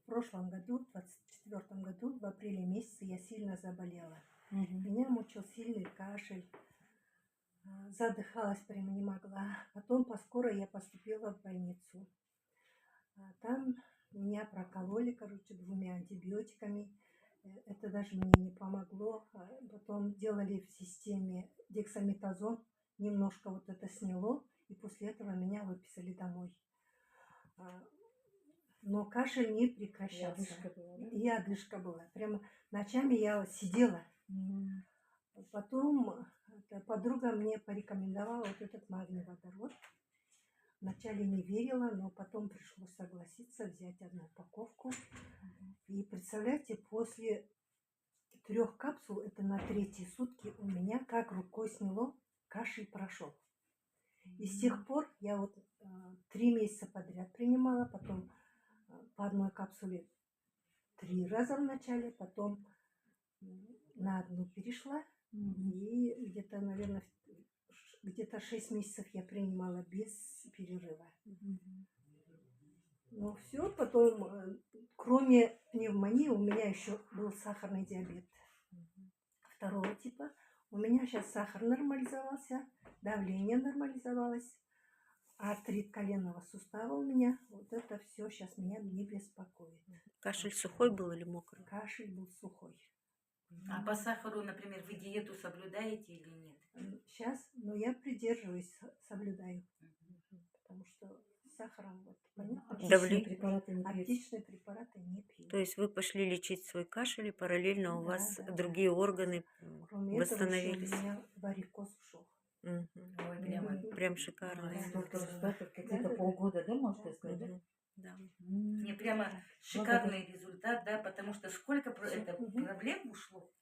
прошлом году, в 24 году, в апреле месяце я сильно заболела. Мгм. Меня мучил сильный кашель, задыхалась прямо не могла. Потом по скорой я поступила в больницу. Там меня прокололи, короче, 2 антибиотиками. Это даже мне не помогло. Потом делали в системе дексаметазон, немножко вот это сняло, и после этого меня выписали домой. Но кашель не И прекращался. одышка была, да? И одышка была. Прямо ночами я сидела. Мгм. Потом подруга мне порекомендовала вот этот магний водород. Вначале не верила, но потом пришлось согласиться взять одну упаковку. И представляете, после 3 капсул, это на 3-е сутки, у меня как рукой сняло, кашель прошел. И с тех пор я вот 3 месяца подряд принимала, потом по одной капсуле 3 раза в начале, потом на одну перешла. Мгм. И где-то, наверное, где-то 6 месяцев я принимала без перерыва. Мгм. Ну все, потом, кроме пневмонии, у меня еще был сахарный диабет 2-го типа. У меня сейчас сахар нормализовался, давление нормализовалось, артрит коленного сустава у меня. Вот это все сейчас меня не беспокоит. Кашель сухой был или мокрый? Кашель был сухой. А по сахару, например, вы диету соблюдаете или нет? Сейчас, но я придерживаюсь, соблюдаю. Потому что с сахаром, вот, понятно, Отличные Давление? препараты не пьете? аптечные препараты не пью. То есть вы пошли лечить свой кашель, и параллельно у Да, вас да, другие органы Кроме этого, еще у восстановились. меня варикоз ушел. Мгм. Ой, прямо. Прям шикарно. Молодец. Столько результатов, какие-то Да, да, да. полгода, да, можно сказать, да? Мгм. Да. Мне прямо шикарный результат, да, потому что сколько Всё, это мгм. проблем ушло.